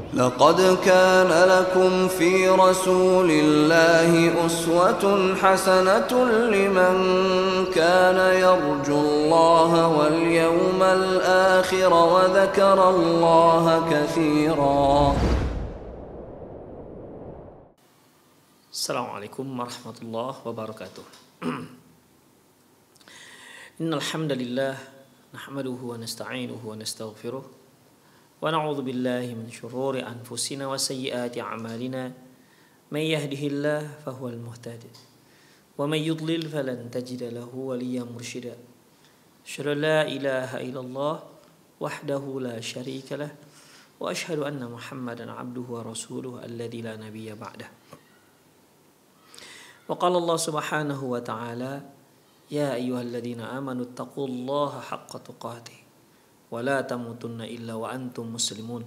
لقد كان لكم في رسول الله أسوة حسنة لمن كان يرجو الله واليوم الآخر وذكر الله كثيرا. Assalamualaikum warahmatullahi wabarakatuh. Innal hamdalillah nahmaduhu wa nasta'inuhu wa nastaghfiruh wa na'udzu billahi min shururi anfusina wa sayyiati a'malina. May yahdihillahu fahuwal muhtadi wa may yudlil falan tajida lahu waliyyan mursyida. Asyhadu an la ilaha illallah wahdahu la syarika lah wa asyhadu anna Muhammadan 'abduhu wa rasuluhu alladzi la nabiyya ba'dah. وقال الله سبحانه وتعالى يا أيها الذين آمنوا اتقوا الله حق تقاته ولا تموتن إلا وأنتم مسلمون.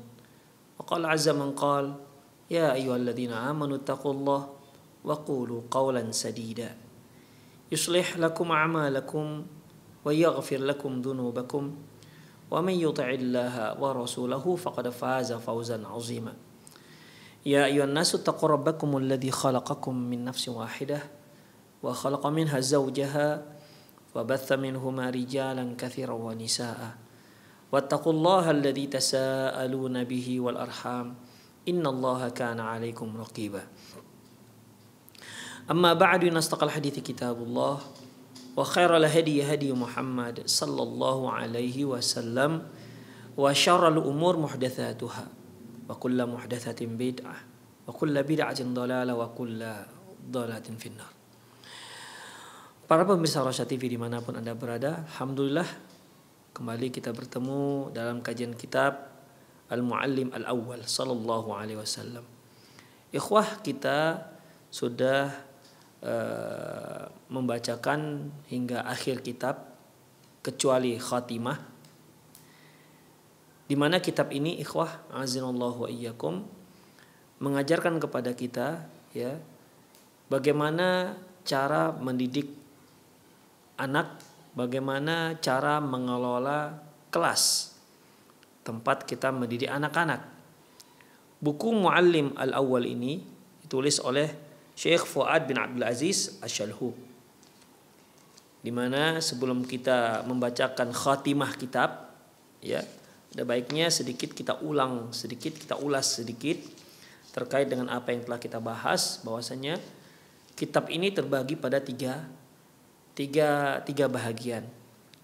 وقال عز من قال يا أيها الذين آمنوا اتقوا الله وقولوا قولا سديدا يصلح لكم أعمالكم ويغفر لكم ذنوبكم ومن يطع الله ورسوله فقد فاز فوزا عظيما. يا أيها الناس اتقوا ربكم الذي خلقكم من نفس واحدة وخلق منها زوجها وبث منهما رجالا كثيرا ونساء واتقوا الله الذي تساءلون به والأرحام إن الله كان عليكم رقيبا. أما بعد أصدق الحديث كتاب الله وخير الهدي هدي محمد صلى الله عليه وسلم وشر الأمور محدثاتها wa kullu muhdatsatin bid'ah wa kullu bid'atin dhalalah wa kullu dhalalatin finnar. Para pemirsa Rosyad TV dimanapun Anda berada, alhamdulillah kembali kita bertemu dalam kajian kitab Al-Muallim Al-Awwal sallallahu alaihi wasallam. Ikhwah, kita sudah membacakan hingga akhir kitab kecuali khatimah, di mana kitab ini ikhwah azinallahu wa iyyakum mengajarkan kepada kita ya bagaimana cara mendidik anak, bagaimana cara mengelola kelas tempat kita mendidik anak-anak. Buku Muallim Al-Awwal ini ditulis oleh Syekh Fuad bin Abdul Aziz Asy-Syalhub, di mana sebelum kita membacakan khatimah kitab ya, ada baiknya sedikit kita ulas sedikit terkait dengan apa yang telah kita bahas, bahwasanya kitab ini terbagi pada tiga bahagian.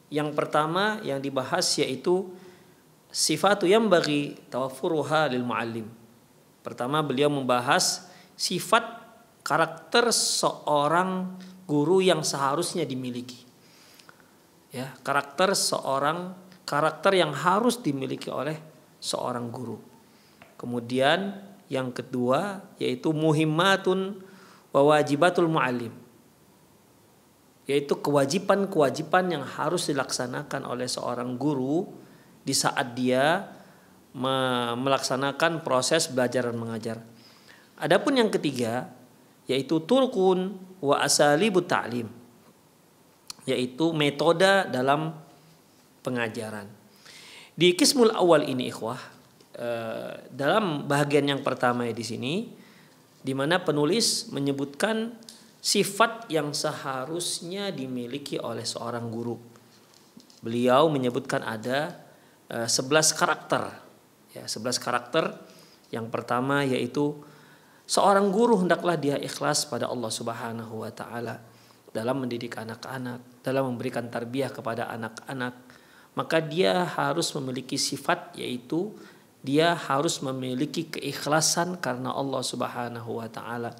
Yang pertama yang dibahas yaitu sifatu yang bagi tawaffuruha lil muallim. Pertama beliau membahas sifat karakter seorang guru yang seharusnya dimiliki. Ya, karakter yang harus dimiliki oleh seorang guru. Kemudian yang kedua yaitu muhimmatun wa wajibatul muallim, yaitu kewajiban-kewajiban yang harus dilaksanakan oleh seorang guru di saat dia melaksanakan proses belajar dan mengajar. Adapun yang ketiga yaitu turqun wa asalibut ta'lim, yaitu metode dalam pengajaran. Di qismul awal ini ikhwah, dalam bahagian yang pertama di sini, di mana penulis menyebutkan sifat yang seharusnya dimiliki oleh seorang guru. Beliau menyebutkan ada 11 karakter. Ya, 11 karakter. Yang pertama yaitu seorang guru hendaklah dia ikhlas pada Allah Subhanahu wa taala dalam mendidik anak-anak, dalam memberikan tarbiyah kepada anak-anak. Maka dia harus memiliki sifat, yaitu dia harus memiliki keikhlasan karena Allah Subhanahu wa taala,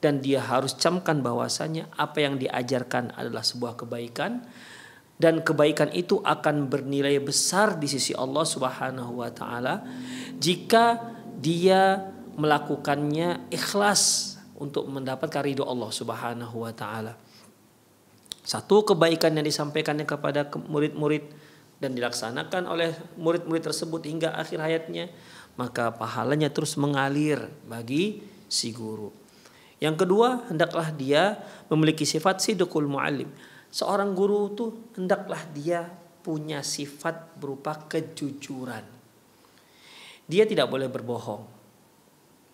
dan dia harus camkan bahwasanya apa yang diajarkan adalah sebuah kebaikan, dan kebaikan itu akan bernilai besar di sisi Allah Subhanahu wa taala jika dia melakukannya ikhlas untuk mendapatkan ridho Allah Subhanahu wa taala. Satu kebaikan yang disampaikannya kepada murid-murid dan dilaksanakan oleh murid-murid tersebut hingga akhir hayatnya, maka pahalanya terus mengalir bagi si guru. Yang kedua, hendaklah dia memiliki sifat sidqul muallim. Seorang guru itu hendaklah dia punya sifat berupa kejujuran. dia tidak boleh berbohong.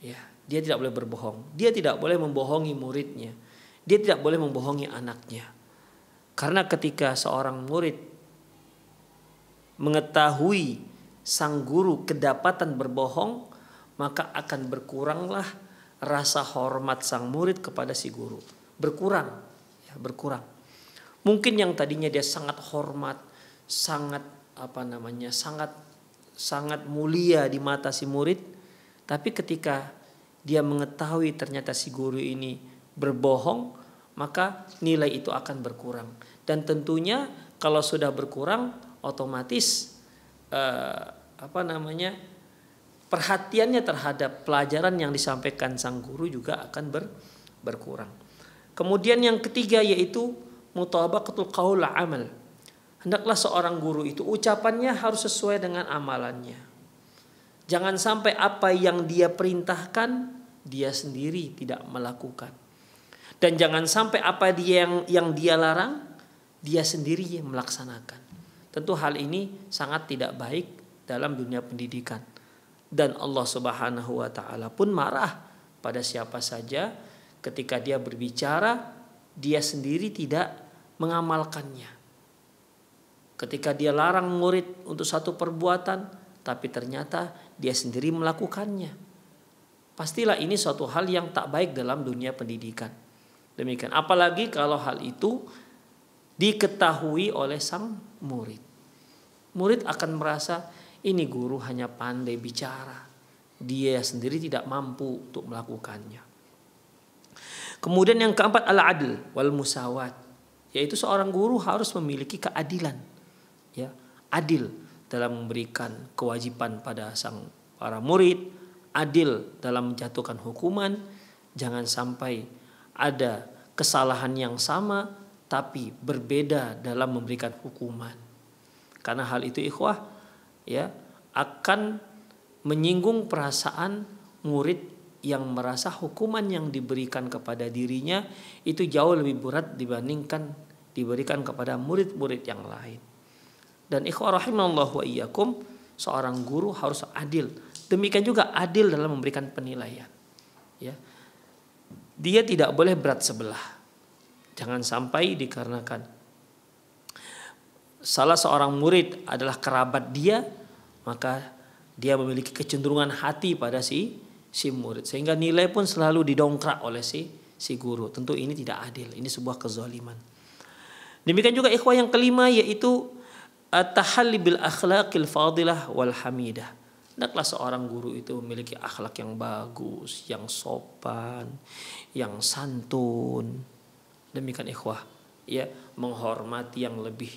Ya, dia tidak boleh berbohong. Dia tidak boleh membohongi muridnya. Dia tidak boleh membohongi anaknya. Karena ketika seorang murid mengetahui sang guru kedapatan berbohong, maka akan berkuranglah rasa hormat sang murid kepada si guru. Berkurang, ya, berkurang. Mungkin yang tadinya dia sangat hormat, sangat sangat mulia di mata si murid, tapi ketika dia mengetahui ternyata si guru ini berbohong, maka nilai itu akan berkurang. Dan tentunya kalau sudah berkurang, otomatis perhatiannya terhadap pelajaran yang disampaikan sang guru juga akan berkurang. Kemudian yang ketiga yaitu mutabaqatul qaul amal. Hendaklah seorang guru itu ucapannya harus sesuai dengan amalannya. Jangan sampai apa yang dia perintahkan dia sendiri tidak melakukan. Dan jangan sampai apa yang dia larang dia sendiri yang melaksanakan. Tentu hal ini sangat tidak baik dalam dunia pendidikan. Dan Allah Subhanahu wa taala pun marah pada siapa saja ketika dia berbicara dia sendiri tidak mengamalkannya. Ketika dia larang murid untuk satu perbuatan tapi ternyata dia sendiri melakukannya. Pastilah ini suatu hal yang tak baik dalam dunia pendidikan. Demikian, apalagi kalau hal itu diketahui oleh sang murid. Murid akan merasa ini guru hanya pandai bicara, dia sendiri tidak mampu untuk melakukannya. Kemudian yang keempat al-adl wal musawat, yaitu seorang guru harus memiliki keadilan, ya, adil dalam memberikan kewajiban pada sang para murid, adil dalam menjatuhkan hukuman. Jangan sampai ada kesalahan yang sama tapi berbeda dalam memberikan hukuman. Karena hal itu ikhwah, ya, akan menyinggung perasaan murid yang merasa hukuman yang diberikan kepada dirinya itu jauh lebih berat dibandingkan diberikan kepada murid-murid yang lain. Dan ikhwah rahimallahu wa iyyakum, seorang guru harus adil. Demikian juga adil dalam memberikan penilaian. Ya. Dia tidak boleh berat sebelah. Jangan sampai dikarenakan salah seorang murid adalah kerabat dia, maka dia memiliki kecenderungan hati pada si murid sehingga nilai pun selalu didongkrak oleh si guru. Tentu ini tidak adil, ini sebuah kezaliman. Demikian juga ikhwah yang kelima yaitu at-tahalli bil akhlaqil fadilah wal hamidah. Hendaklah seorang guru itu memiliki akhlak yang bagus, yang sopan, yang santun. Demikian ikhwah, ya, menghormati yang lebih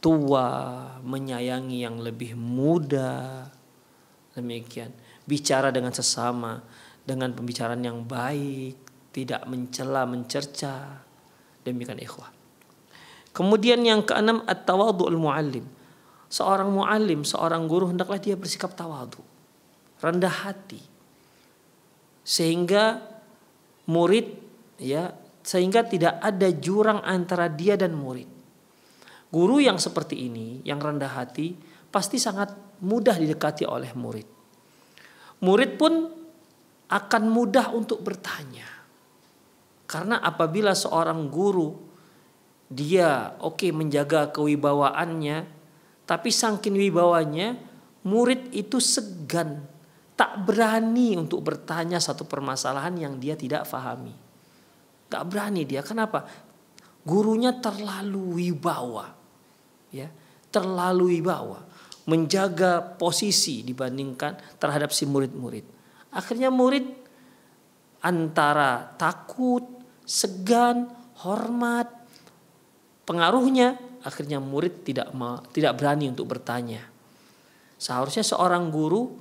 tua, menyayangi yang lebih muda. Demikian, bicara dengan sesama dengan pembicaraan yang baik, tidak mencela, mencerca. Demikian ikhwah. Kemudian yang keenam at-tawadhu'ul muallim. Seorang muallim, seorang guru hendaklah dia bersikap tawadhu, rendah hati. Sehingga murid, ya, sehingga tidak ada jurang antara dia dan murid. Guru yang seperti ini, yang rendah hati, pasti sangat mudah didekati oleh murid. Murid pun akan mudah untuk bertanya. Karena apabila seorang guru dia menjaga kewibawaannya, tapi saking wibawanya murid itu segan, tak berani untuk bertanya satu permasalahan yang dia tidak fahami. Gak berani dia, kenapa? Gurunya terlalu wibawa, ya, terlalu wibawa, menjaga posisi dibandingkan terhadap si murid-murid. Akhirnya murid antara takut, segan, hormat, pengaruhnya akhirnya murid tidak berani untuk bertanya. Seharusnya seorang guru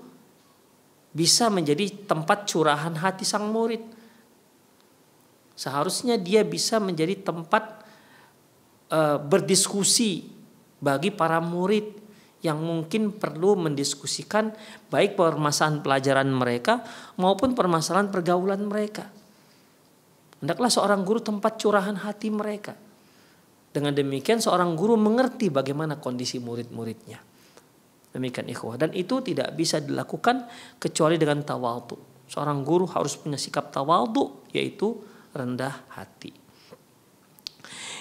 bisa menjadi tempat curahan hati sang murid. Seharusnya dia bisa menjadi tempat berdiskusi bagi para murid yang mungkin perlu mendiskusikan baik permasalahan pelajaran mereka maupun permasalahan pergaulan mereka. Hendaklah seorang guru tempat curahan hati mereka. Dengan demikian seorang guru mengerti bagaimana kondisi murid-muridnya. Demikian ikhwah. Dan itu tidak bisa dilakukan kecuali dengan tawadhu. Seorang guru harus punya sikap tawadhu, yaitu rendah hati.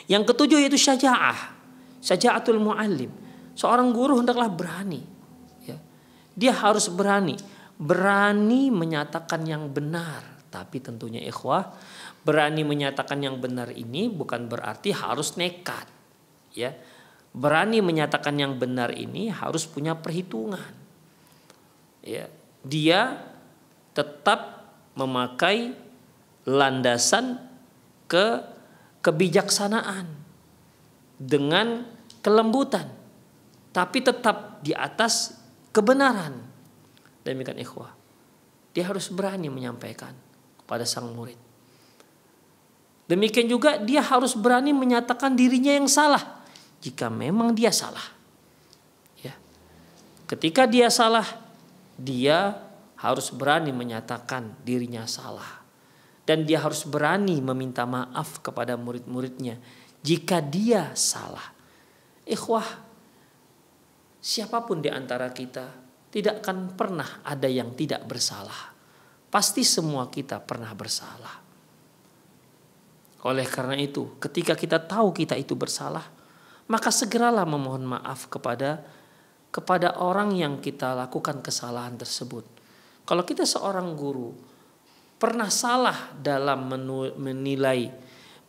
Yang ketujuh yaitu syaja'ah. Syaja'atul muallim. Seorang guru hendaklah berani. Ya. Dia harus berani menyatakan yang benar. Tapi tentunya ikhwah, berani menyatakan yang benar ini bukan berarti harus nekat. Ya. Berani menyatakan yang benar ini harus punya perhitungan. Ya, dia tetap memakai landasan kebijaksanaan dengan kelembutan, tapi tetap di atas kebenaran. Demikian ikhwah. Dia harus berani menyampaikan kepada sang murid. Demikian juga dia harus berani menyatakan dirinya yang salah. Jika memang dia salah, ya. Ketika dia salah, dia harus berani menyatakan dirinya salah, dan dia harus berani meminta maaf kepada murid-muridnya jika dia salah. Ikhwah, siapapun di antara kita tidak akan pernah ada yang tidak bersalah. Pasti semua kita pernah bersalah. Oleh karena itu, ketika kita tahu kita itu bersalah, maka segeralah memohon maaf kepada orang yang kita lakukan kesalahan tersebut. Kalau kita seorang guru pernah salah dalam menilai,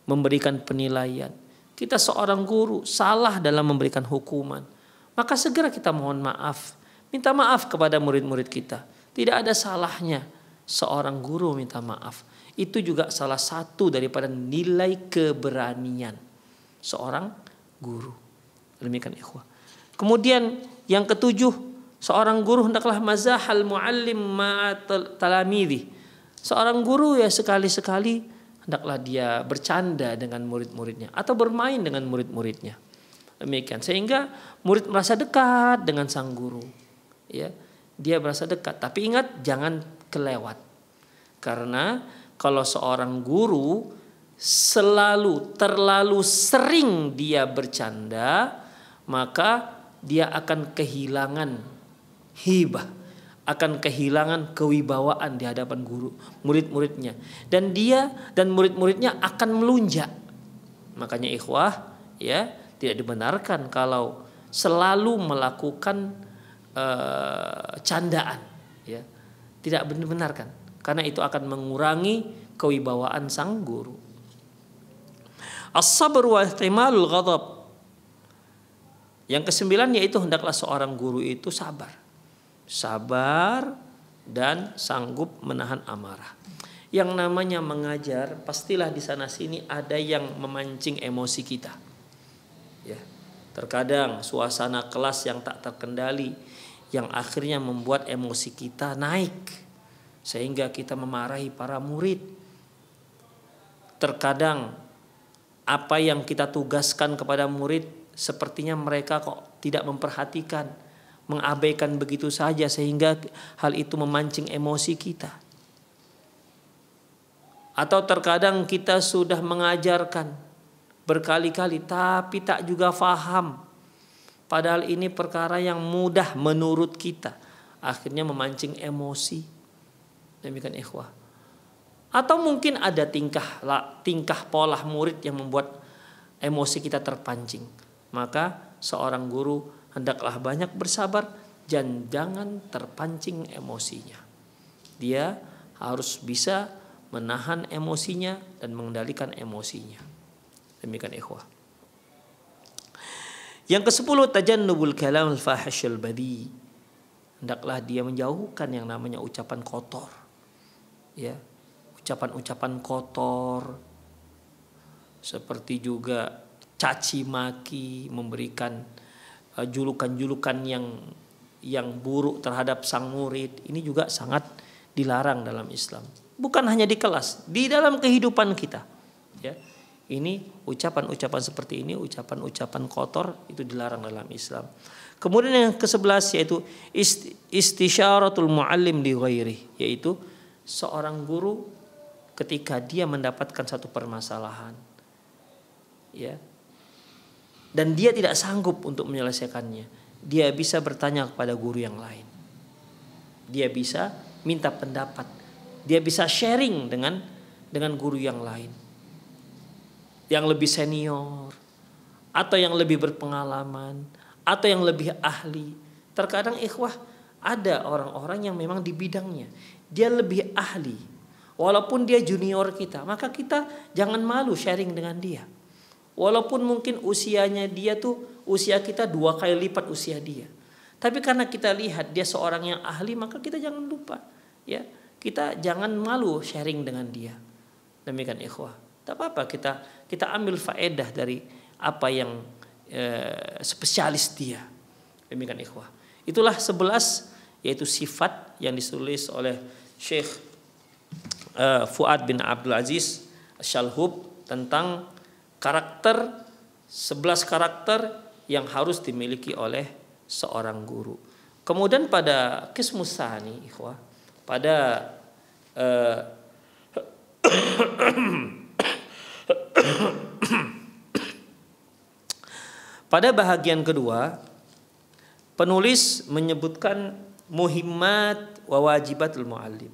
memberikan penilaian, kita seorang guru salah dalam memberikan hukuman, maka segera kita mohon maaf, minta maaf kepada murid-murid kita. Tidak ada salahnya seorang guru minta maaf. Itu juga salah satu daripada nilai keberanian seorang guru. Demikian ikhwah. Kemudian yang ketujuh, seorang guru hendaklah mazahal muallim ma'atalamidhi. Seorang guru ya sekali-sekali hendaklah dia bercanda dengan murid-muridnya atau bermain dengan murid-muridnya. Demikian, sehingga murid merasa dekat dengan sang guru. Ya, dia merasa dekat, tapi ingat jangan kelewat. Karena kalau seorang guru terlalu sering dia bercanda, maka dia akan kehilangan hibah, akan kehilangan kewibawaan di hadapan guru, murid-muridnya, dan dia dan murid-muridnya akan melunjak. Makanya ikhwah, ya, tidak dibenarkan kalau selalu melakukan candaan, ya. Tidak dibenarkan, karena itu akan mengurangi kewibawaan sang guru. As-sabr wa ihtimalul ghadab. Yang kesembilan yaitu hendaklah seorang guru itu sabar. Sabar dan sanggup menahan amarah. Yang namanya mengajar, pastilah di sana sini ada yang memancing emosi kita. Ya. Terkadang suasana kelas yang tak terkendali yang akhirnya membuat emosi kita naik sehingga kita memarahi para murid. Terkadang apa yang kita tugaskan kepada murid sepertinya mereka kok tidak memperhatikan, mengabaikan begitu saja, sehingga hal itu memancing emosi kita. Atau terkadang kita sudah mengajarkan berkali-kali tapi tak juga faham, padahal ini perkara yang mudah menurut kita, akhirnya memancing emosi. Demikian ikhwah. Atau mungkin ada tingkah pola murid yang membuat emosi kita terpancing. Maka seorang guru hendaklah banyak bersabar dan jangan terpancing emosinya. Dia harus bisa menahan emosinya dan mengendalikan emosinya. Demikian ikhwah. Yang ke-10, tajannubul kalam al-fahisyul badi. Hendaklah dia menjauhkan yang namanya ucapan kotor. Ya. Ucapan-ucapan kotor, seperti juga caci maki, memberikan julukan-julukan yang buruk terhadap sang murid, ini juga sangat dilarang dalam Islam. Bukan hanya di kelas, di dalam kehidupan kita. Ya, ini ucapan-ucapan seperti ini, ucapan-ucapan kotor itu dilarang dalam Islam. Kemudian yang ke-11 yaitu istisyaratul muallim li ghairi, yaitu seorang guru ketika dia mendapatkan satu permasalahan, ya, dan dia tidak sanggup untuk menyelesaikannya, dia bisa bertanya kepada guru yang lain. Dia bisa minta pendapat. Dia bisa sharing dengan guru yang lain. Yang lebih senior, atau yang lebih berpengalaman, atau yang lebih ahli. Terkadang ikhwah, ada orang-orang yang memang di bidangnya dia lebih ahli, walaupun dia junior kita, maka kita jangan malu sharing dengan dia. Walaupun mungkin usianya dia tuh usia kita 2 kali lipat usia dia, tapi karena kita lihat dia seorang yang ahli, maka kita jangan lupa, ya, kita jangan malu sharing dengan dia. Demikian ikhwah, tak apa-apa kita ambil faedah dari apa yang spesialis dia. Demikian ikhwah. Itulah 11, yaitu sifat yang ditulis oleh Syekh Fuad bin Abdul Aziz Syalhub tentang karakter, 11 karakter yang harus dimiliki oleh seorang guru. Kemudian pada qismus tsani, ikhwah, pada pada bahagian kedua, penulis menyebutkan muhimmat wa wajibatul muallim,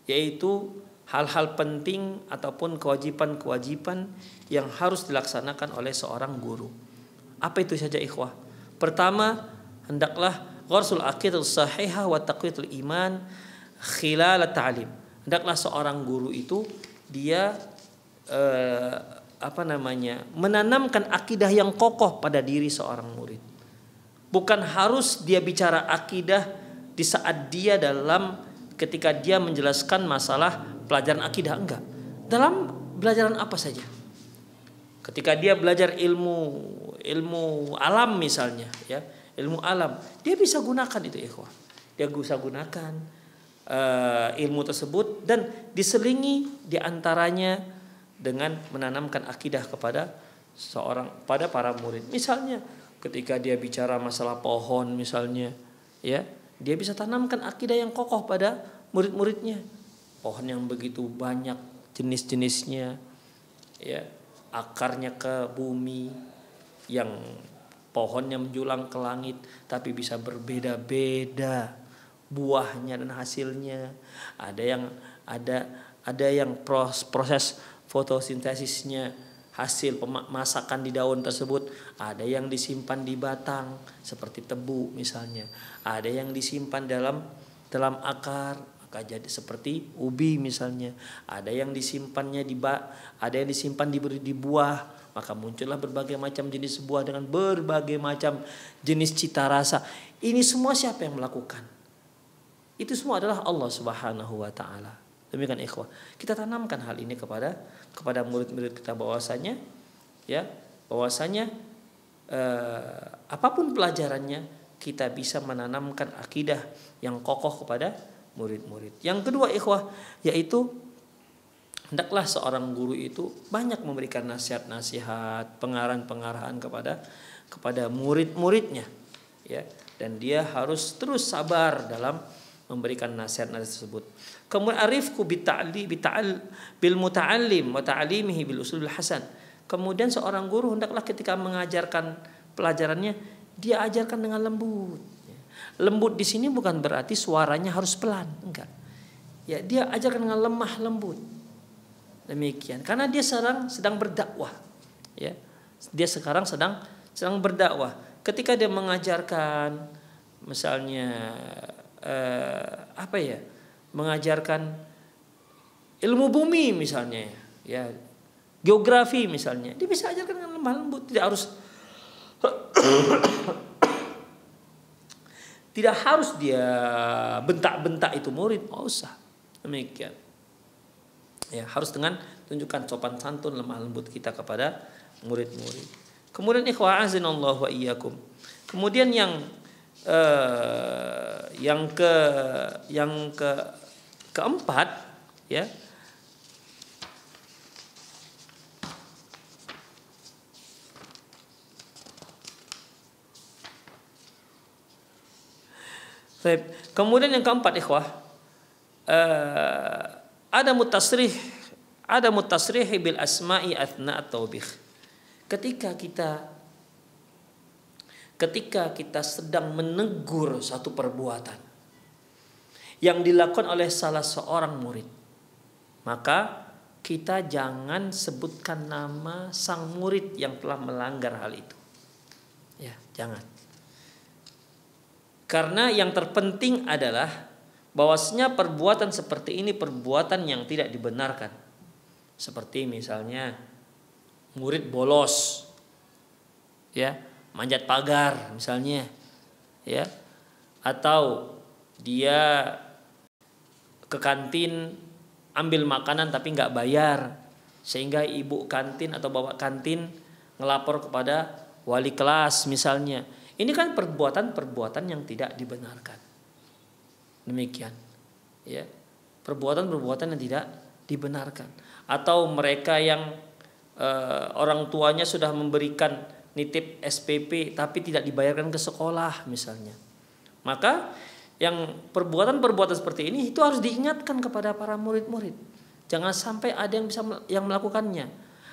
yaitu hal-hal penting ataupun kewajiban-kewajiban yang harus dilaksanakan oleh seorang guru. Apa itu saja ikhwah? Pertama, hendaklah gharsul aqidah sahihah wa taqwiyatul iman khilal ta'lim. Hendaklah seorang guru itu dia menanamkan akidah yang kokoh pada diri seorang murid. Bukan harus dia bicara akidah di saat dia ketika dia menjelaskan masalah pelajaran akidah, enggak. Dalam pelajaran apa saja. Ketika dia belajar ilmu alam misalnya, ya, ilmu alam, dia bisa gunakan itu ikhwah. Dia bisa gunakan ilmu tersebut dan diselingi diantaranya dengan menanamkan akidah kepada para murid. Misalnya ketika dia bicara masalah pohon misalnya, ya, dia bisa tanamkan akidah yang kokoh pada murid-muridnya. Pohon yang begitu banyak jenis-jenisnya, ya, akarnya ke bumi, yang pohonnya menjulang ke langit, tapi bisa berbeda-beda buahnya dan hasilnya. Ada yang proses fotosintesisnya, hasil masakan di daun tersebut, ada yang disimpan di batang seperti tebu misalnya, ada yang disimpan dalam akar maka jadi seperti ubi misalnya, ada yang disimpan di buah, maka muncullah berbagai macam jenis buah dengan berbagai macam jenis cita rasa. Ini semua siapa yang melakukan? Itu semua adalah Allah Subhanahu wa taala. Demikian ikhwah, kita tanamkan hal ini kepada murid-murid kita bahwasanya apapun pelajarannya kita bisa menanamkan akidah yang kokoh kepada murid-murid. Yang kedua ikhwah, yaitu hendaklah seorang guru itu banyak memberikan nasihat-nasihat, pengarahan-pengarahan kepada murid-muridnya, ya, dan dia harus terus sabar dalam memberikan nasihat-nasihat tersebut. Kemudian arifku bil muta'allim wa ta'limihi bil usulil hasan. Kemudian seorang guru hendaklah ketika mengajarkan pelajarannya dia ajarkan dengan lembut. Lembut di sini bukan berarti suaranya harus pelan, enggak. Ya, dia ajarkan dengan lemah lembut. Demikian, karena dia sedang berdakwah. Ya. Dia sekarang sedang berdakwah. Ketika dia mengajarkan misalnya mengajarkan ilmu bumi misalnya, ya, geografi misalnya, dia bisa ajarkan dengan lemah lembut, tidak harus dia bentak-bentak itu murid, nggak usah. Demikian, ya, harus dengan tunjukkan sopan santun, lemah lembut kita kepada murid-murid. Kemudian ikhwah azinallahu wa iyyakum. Kemudian yang keempat, ya, kemudian yang keempat ikhwah, ada mutasrih bil asma'i athna at-taubih. Ketika ketika kita sedang menegur satu perbuatan yang dilakukan oleh salah seorang murid, maka kita jangan sebutkan nama sang murid yang telah melanggar hal itu. Ya, jangan. Karena yang terpenting adalah bahwasanya perbuatan seperti ini perbuatan yang tidak dibenarkan. Seperti misalnya murid bolos, ya, manjat pagar misalnya, ya, atau dia ke kantin ambil makanan tapi nggak bayar, sehingga ibu kantin atau bapak kantin ngelapor kepada wali kelas misalnya. Ini kan perbuatan-perbuatan yang tidak dibenarkan. Demikian, ya, perbuatan-perbuatan yang tidak dibenarkan. Atau mereka yang orang tuanya sudah memberikan nitip SPP tapi tidak dibayarkan ke sekolah misalnya. Maka yang perbuatan-perbuatan seperti ini itu harus diingatkan kepada para murid-murid. Jangan sampai ada yang bisa yang melakukannya.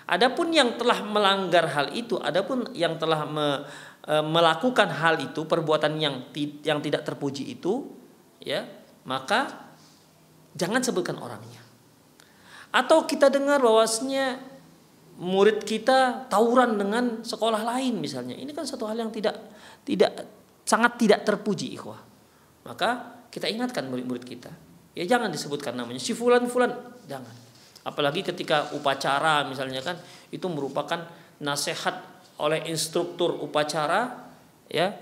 Adapun yang telah melanggar hal itu, adapun yang telah melakukan hal itu, perbuatan yang tidak terpuji itu, ya, maka jangan sebutkan orangnya. Atau kita dengar bahwasanya murid kita tawuran dengan sekolah lain misalnya. Ini kan satu hal yang sangat tidak terpuji, ikhwah. Maka kita ingatkan murid-murid kita. Ya jangan disebutkan namanya si fulan, jangan. Apalagi ketika upacara misalnya kan, itu merupakan nasihat oleh instruktur upacara, ya,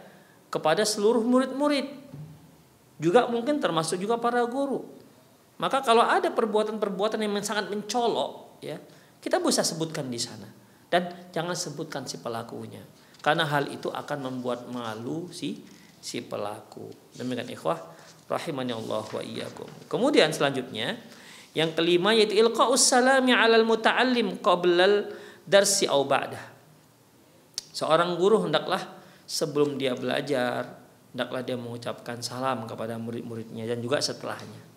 kepada seluruh murid-murid. Juga mungkin termasuk juga para guru. Maka kalau ada perbuatan-perbuatan yang sangat mencolok, ya, kita bisa sebutkan di sana. Dan jangan sebutkan si pelakunya. Karena hal itu akan membuat malu si pelaku. Demikian ikhwah rahimani Allah wa iyyakum. Kemudian selanjutnya yang kelima yaitu ilqa'us salami 'alal muta'allim qablal darsi aw ba'dah. Seorang guru hendaklah sebelum dia belajar, hendaklah dia mengucapkan salam kepada murid-muridnya dan juga setelahnya.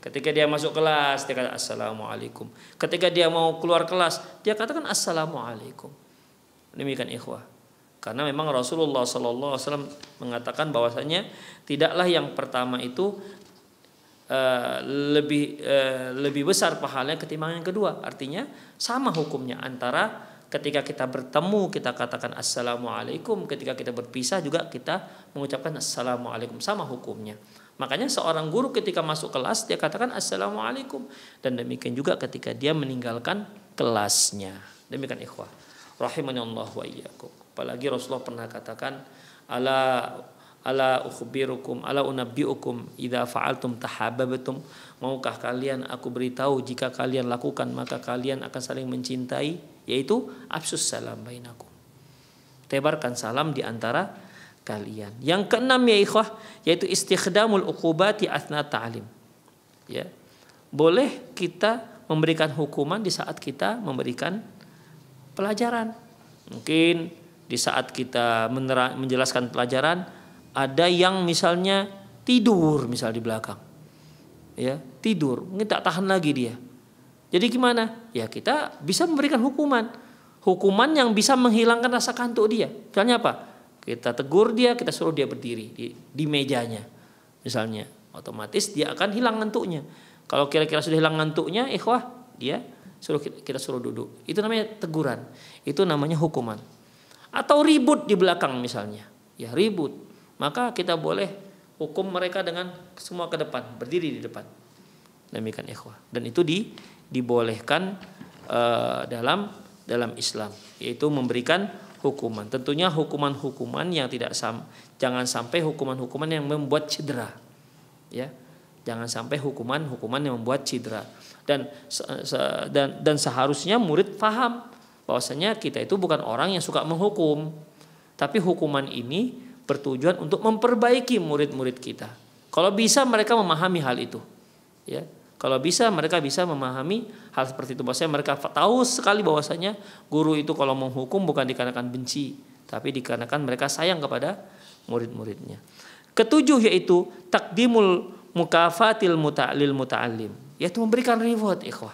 Ketika dia masuk kelas dia kata assalamualaikum. Ketika dia mau keluar kelas dia katakan assalamualaikum. Demikian ikhwah. Karena memang Rasulullah SAW mengatakan bahwasanya tidaklah yang pertama itu lebih besar pahalanya ketimbang yang kedua. Artinya sama hukumnya antara ketika kita bertemu kita katakan assalamualaikum, ketika kita berpisah juga kita mengucapkan assalamualaikum, sama hukumnya. Makanya seorang guru ketika masuk kelas dia katakan assalamualaikum, dan demikian juga ketika dia meninggalkan kelasnya. Demikian ikhwah rahimanallah wa iyyakum. Apalagi Rasulullah pernah katakan ala ukhbirukum ala unabbiukum idza fa'altum tahabbabtum. Maukah kalian aku beritahu jika kalian lakukan maka kalian akan saling mencintai, yaitu afsus salam bainakum. Tebarkan salam di antara kalian. Yang keenam ya ikhwah yaitu istikhdamul uqubati athna ta'lim. Ya. Boleh kita memberikan hukuman di saat kita memberikan pelajaran. Mungkin di saat kita menjelaskan pelajaran ada yang misalnya tidur misal di belakang, ya, tidur, mungkin tak tahan lagi dia. Jadi gimana? Ya kita bisa memberikan hukuman yang bisa menghilangkan rasa kantuk dia. Misalnya apa? Kita tegur dia, kita suruh dia berdiri di mejanya, misalnya, otomatis dia akan hilang ngantuknya. Kalau kira-kira sudah hilang ngantuknya, ikhwah, kita suruh duduk. Itu namanya teguran. Itu namanya hukuman. Atau ribut di belakang misalnya, ya ribut, maka kita boleh hukum mereka dengan semua ke depan, berdiri di depan. Demikian ikhwah. Dan itu dibolehkan dalam Islam, yaitu memberikan hukuman. Tentunya hukuman-hukuman yang jangan sampai hukuman-hukuman yang membuat cedera, ya. Jangan sampai hukuman-hukuman yang membuat cedera. Dan seharusnya murid paham bahwasanya kita itu bukan orang yang suka menghukum, tapi hukuman ini bertujuan untuk memperbaiki murid-murid kita. Kalau bisa mereka memahami hal itu, ya. Kalau bisa mereka bisa memahami hal seperti itu. Bahwasanya mereka tahu sekali bahwasanya guru itu kalau menghukum bukan dikarenakan benci, tapi dikarenakan mereka sayang kepada murid-muridnya. Ketujuh yaitu takdimul mukafatil lil muta'allim, yaitu memberikan reward ikhwah,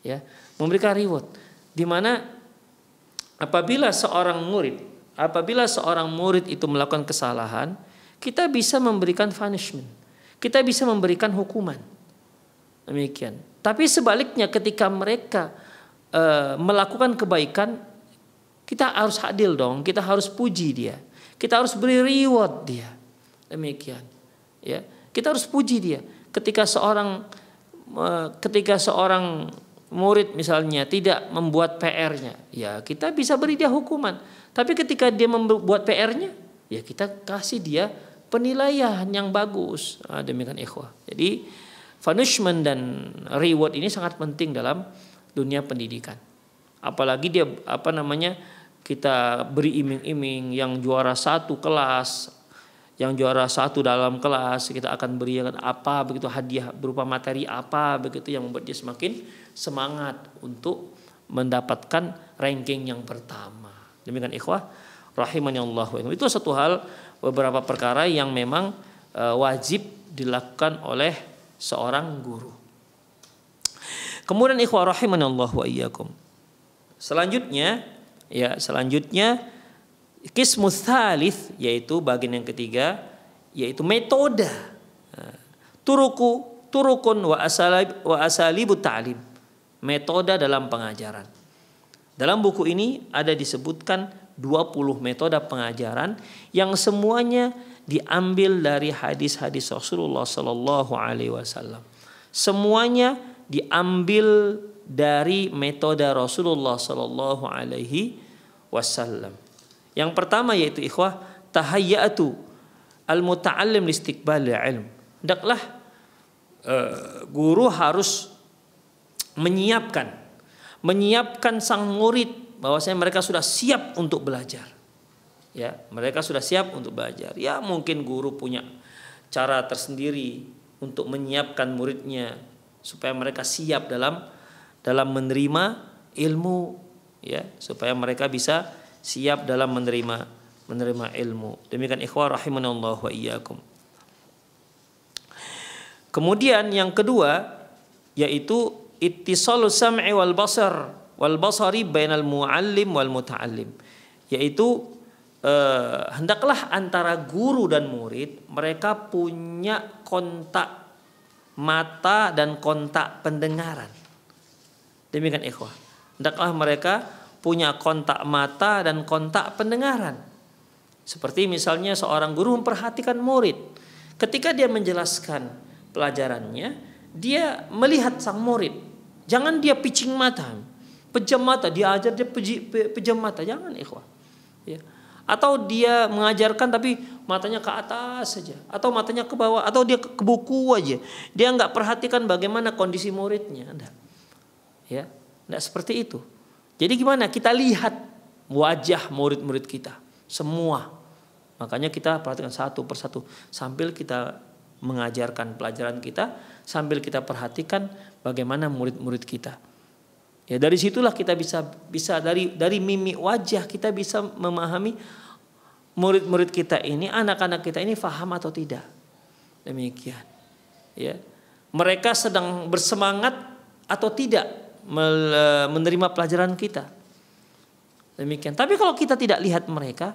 ya, memberikan reward, di mana apabila seorang murid apabila seorang murid itu melakukan kesalahan, kita bisa memberikan punishment. Kita bisa memberikan hukuman. Demikian. Tapi sebaliknya ketika mereka melakukan kebaikan, kita harus adil dong, kita harus puji dia. Kita harus beri reward dia. Demikian. Ya, kita harus puji dia. Ketika seorang murid misalnya tidak membuat PR-nya, ya kita bisa beri dia hukuman. Tapi ketika dia membuat PR-nya, ya kita kasih dia penilaian yang bagus. Demikian ikhwah. Jadi punishment dan reward ini sangat penting dalam dunia pendidikan. Apalagi dia kita beri iming-iming yang juara satu kelas, yang juara satu dalam kelas, kita akan berikan apa begitu, hadiah berupa materi apa begitu yang membuat dia semakin semangat untuk mendapatkan ranking yang pertama. Demikian ikhwah rahimani Allah. Itu satu hal, beberapa perkara yang memang wajib dilakukan oleh seorang guru. Kemudian ikhwah rahimani Allah wa iyyakum. Selanjutnya qismus tsalits, yaitu bagian yang ketiga, yaitu metode. Turukun wa asalibut ta'lim. Metode dalam pengajaran. Dalam buku ini ada disebutkan 20 metode pengajaran yang semuanya diambil dari hadis-hadis Rasulullah sallallahu alaihi wasallam. Semuanya diambil dari metode Rasulullah sallallahu alaihi wasallam. Yang pertama yaitu ikhwah, tahayyatu al-muta'allim liistiqbalil ilm. Hendaklah guru harus menyiapkan sang murid bahwasanya mereka sudah siap untuk belajar. Ya, mereka sudah siap untuk belajar. Ya, mungkin guru punya cara tersendiri untuk menyiapkan muridnya supaya mereka siap dalam menerima ilmu, ya, supaya mereka bisa siap dalam menerima ilmu. Demikian ikhwah rahimanallahu wa iyyakum. Kemudian yang kedua yaitu ittisalus sam'i wal basari bainal muallim wal muta'allim, yaitu hendaklah antara guru dan murid mereka punya kontak mata dan kontak pendengaran. Demikian ikhwah, hendaklah mereka punya kontak mata dan kontak pendengaran. Seperti misalnya seorang guru memperhatikan murid, ketika dia menjelaskan pelajarannya, dia melihat sang murid. Jangan dia pejam mata, dia ajar dia pejam mata, jangan ikhwah. Ya. Atau dia mengajarkan tapi matanya ke atas saja, atau matanya ke bawah, atau dia ke buku aja. Dia nggak perhatikan bagaimana kondisi muridnya. Enggak. Ya, enggak seperti itu. Jadi gimana? Kita lihat wajah murid-murid kita semua. Makanya kita perhatikan satu persatu sambil kita mengajarkan pelajaran kita, sambil kita perhatikan bagaimana murid-murid kita. Ya, dari situlah kita bisa dari mimik wajah kita bisa memahami murid-murid kita ini, anak-anak kita ini faham atau tidak. Demikian. Ya. Mereka sedang bersemangat atau tidak menerima pelajaran kita. Demikian. Tapi kalau kita tidak lihat mereka,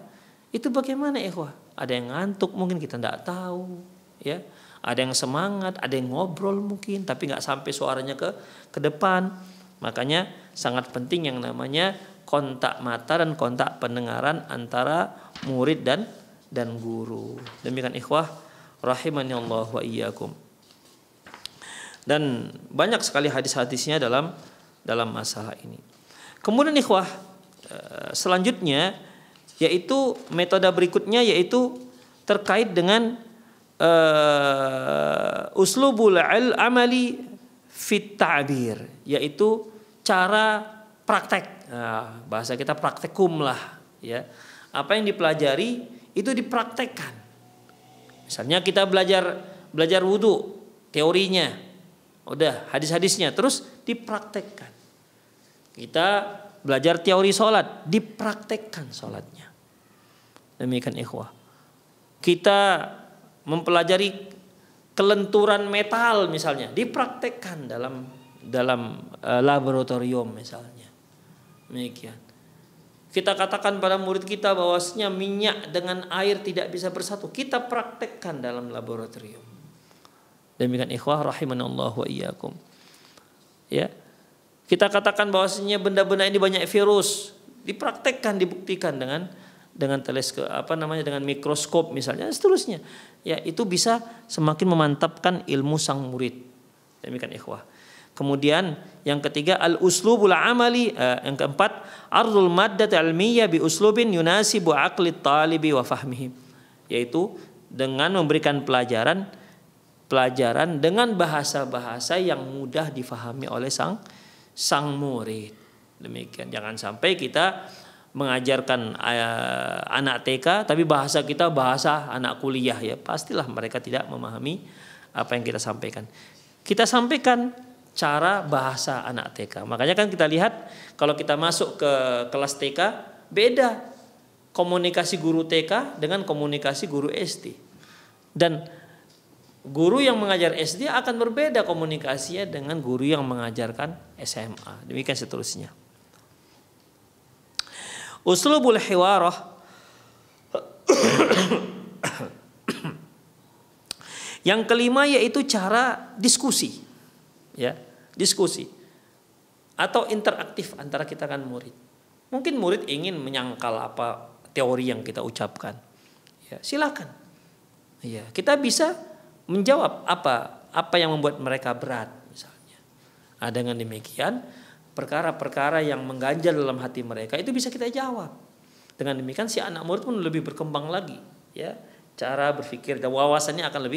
itu bagaimana ikhwah? Ada yang ngantuk mungkin kita tidak tahu, ya. Ada yang semangat, ada yang ngobrol mungkin tapi nggak sampai suaranya ke depan. Makanya sangat penting yang namanya kontak mata dan kontak pendengaran antara murid dan guru. Demikian ikhwah rahimani Allah wa iyyakum. Dan banyak sekali hadis-hadisnya dalam masalah ini. Kemudian ikhwah, selanjutnya yaitu metode berikutnya yaitu terkait dengan uslubul amali fit ta'bir, yaitu cara praktek. Bahasa kita praktekum lah, ya. Apa yang dipelajari itu dipraktekkan. Misalnya kita belajar wudu, teorinya, udah hadis-hadisnya, terus dipraktekkan. Kita belajar teori sholat, dipraktekkan sholatnya. Demikian ikhwah. Kita mempelajari kelenturan metal misalnya, dipraktekkan dalam laboratorium misalnya. Demikian. Kita katakan pada murid kita bahwasanya minyak dengan air tidak bisa bersatu. Kita praktekkan dalam laboratorium. Demikian ikhwah rahimanallah wa iyyakum. Ya. Kita katakan bahwasanya benda-benda ini banyak virus. Dipraktekkan, dibuktikan dengan teleskop dengan mikroskop misalnya dan seterusnya. Ya, itu bisa semakin memantapkan ilmu sang murid. Demikian ikhwah. Kemudian yang ketiga al-uslubul amali, yang keempat ardul maddat ilmiyah bi uslubin yunasibu aqli talibi wa fahmihi, yaitu dengan memberikan pelajaran dengan bahasa-bahasa yang mudah difahami oleh sang murid. Demikian, jangan sampai kita mengajarkan anak TK tapi bahasa kita bahasa anak kuliah, ya pastilah mereka tidak memahami apa yang kita sampaikan. Kita sampaikan cara bahasa anak TK. Makanya kan kita lihat kalau kita masuk ke kelas TK beda komunikasi guru TK dengan komunikasi guru SD. Dan guru yang mengajar SD akan berbeda komunikasinya dengan guru yang mengajarkan SMA. Demikian seterusnya. Uslubul hiwarah yang kelima yaitu cara diskusi. Ya, diskusi atau interaktif antara kita kan murid. Mungkin murid ingin menyangkal apa teori yang kita ucapkan. Ya, silakan. Ya, kita bisa menjawab apa yang membuat mereka berat misalnya. Dengan demikian perkara-perkara yang mengganjal dalam hati mereka itu bisa kita jawab. Dengan demikian si anak murid pun lebih berkembang lagi, ya. Cara berpikir dan wawasannya akan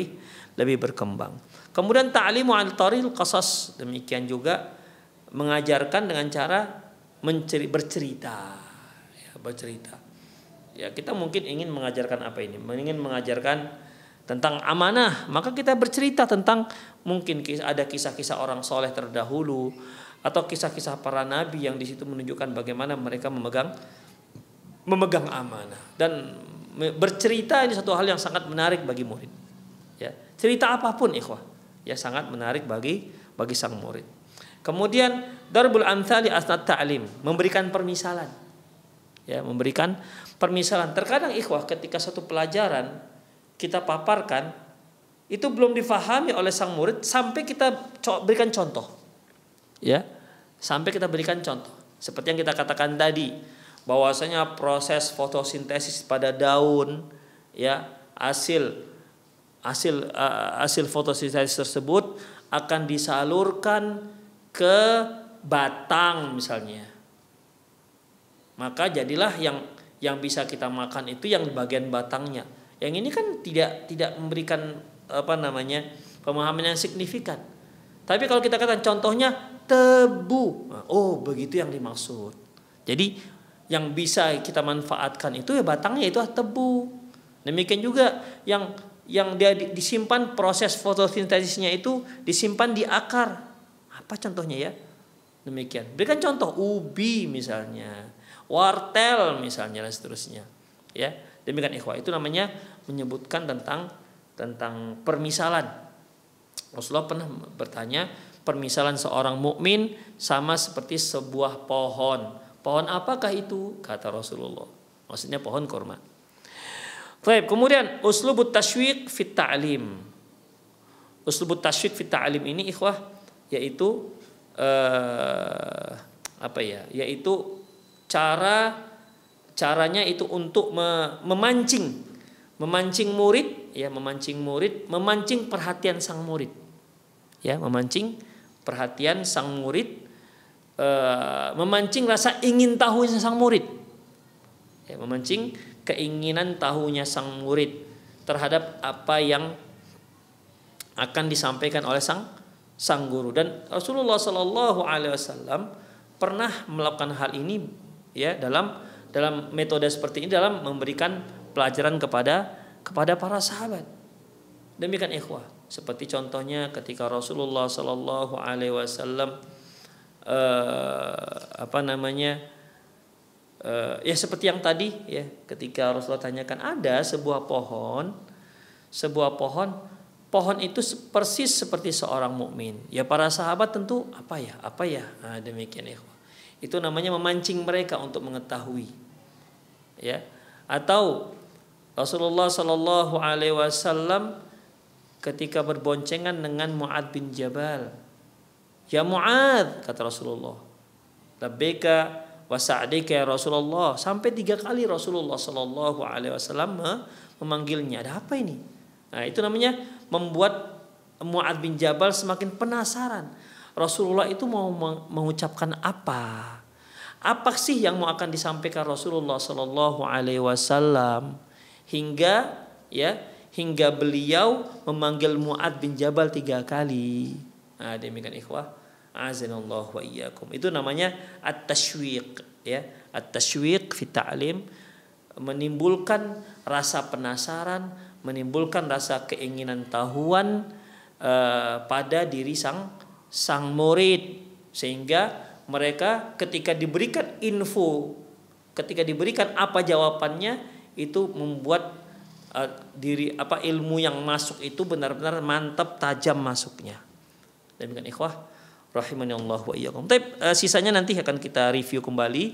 lebih berkembang. Kemudian ta'limu al taril qasas, demikian juga mengajarkan dengan cara bercerita. Ya, bercerita. Ya, kita mungkin ingin mengajarkan apa ini? Ingin mengajarkan tentang amanah, maka kita bercerita tentang mungkin ada kisah-kisah orang soleh terdahulu atau kisah-kisah para nabi yang di situ menunjukkan bagaimana mereka memegang amanah. Dan bercerita ini satu hal yang sangat menarik bagi murid. Ya, cerita apapun ikhwah, ya sangat menarik bagi sang murid. Kemudian darbul amthali asnat ta'lim, memberikan permisalan. Ya, memberikan permisalan. Terkadang ikhwah ketika satu pelajaran kita paparkan itu belum difahami oleh sang murid sampai kita berikan contoh. Ya, sampai kita berikan contoh. Seperti yang kita katakan tadi, bahwasanya proses fotosintesis pada daun, ya, hasil fotosintesis tersebut akan disalurkan ke batang misalnya. Maka jadilah yang bisa kita makan itu yang bagian batangnya. Yang ini kan tidak memberikan pemahaman yang signifikan. Tapi kalau kita katakan contohnya tebu, oh begitu yang dimaksud. Jadi yang bisa kita manfaatkan itu ya batangnya itu tebu. Demikian juga yang dia disimpan proses fotosintesisnya itu disimpan di akar. Apa contohnya ya? Demikian. Berikan contoh ubi misalnya, wortel misalnya dan seterusnya. Ya, demikian ikhwah. Itu namanya menyebutkan tentang permisalan. Rasulullah pernah bertanya, permisalan seorang mukmin sama seperti sebuah pohon. Pohon apakah itu? Kata Rasulullah. Maksudnya pohon kurma. Baik, kemudian uslubut tashwiq fit ta'lim. Uslubut tashwiq fit ta'lim ini ikhwah yaitu yaitu caranya itu untuk memancing murid, ya, memancing perhatian sang murid. Ya, memancing perhatian sang murid. Memancing rasa ingin tahunya sang murid, ya, memancing keinginan tahunya sang murid terhadap apa yang akan disampaikan oleh sang guru. Dan Rasulullah Shallallahu Alaihi Wasallam pernah melakukan hal ini, ya, dalam metode seperti ini dalam memberikan pelajaran kepada para sahabat. Demikian ikhwah, seperti contohnya ketika Rasulullah Shallallahu Alaihi Wasallam ya seperti yang tadi, ya, ketika Rasulullah tanyakan ada sebuah pohon itu persis seperti seorang mukmin. Ya, para sahabat tentu apa ya. Nah, demikian ikhwah. Itu namanya memancing mereka untuk mengetahui. ya. Atau Rasulullah Shallallahu Alaihi Wasallam ketika berboncengan dengan Mu'adz bin Jabal, ya Mu'adz, kata Rasulullah, labbaika wa sa'daika ya Rasulullah. Sampai 3 kali Rasulullah Shallallahu Alaihi Wasallam memanggilnya. Ada apa ini? Nah, itu namanya membuat Mu'adz bin Jabal semakin penasaran. Rasulullah itu mau mengucapkan apa? Apa sih yang mau akan disampaikan Rasulullah Shallallahu Alaihi Wasallam hingga beliau memanggil Mu'adz bin Jabal 3 kali. Nah, demikian ikhwah, azanallahu wa iyyakum. Itu namanya at-tashwiq, ya. At-tashwiq fi ta'lim, menimbulkan rasa penasaran, menimbulkan rasa keinginan tahuan pada diri sang murid, sehingga mereka ketika diberikan info, ketika diberikan apa jawabannya, itu membuat ilmu yang masuk itu benar-benar mantap, tajam masuknya. Demikian ikhwah rahimani Allah wa iyyakum. Sisanya nanti akan kita review kembali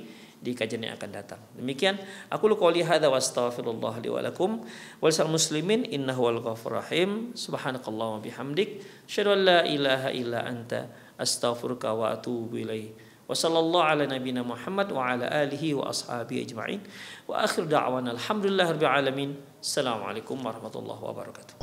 di kajian yang akan datang. Demikian aku qouli hadza wa astaghfirullah li wa lakum wa lisal muslimin innahu wal ghafurur rahim. Subhanakallahumma bihamdik asyhadu an la ilaha illa anta astaghfiruka wa atubu ilaik. Wa sallallahu ala nabiyyina Muhammad wa ala alihi wa ashabihi ajma'in. Wa akhir da'wana alhamdulillahirabbil alamin. Assalamualaikum warahmatullahi wabarakatuh.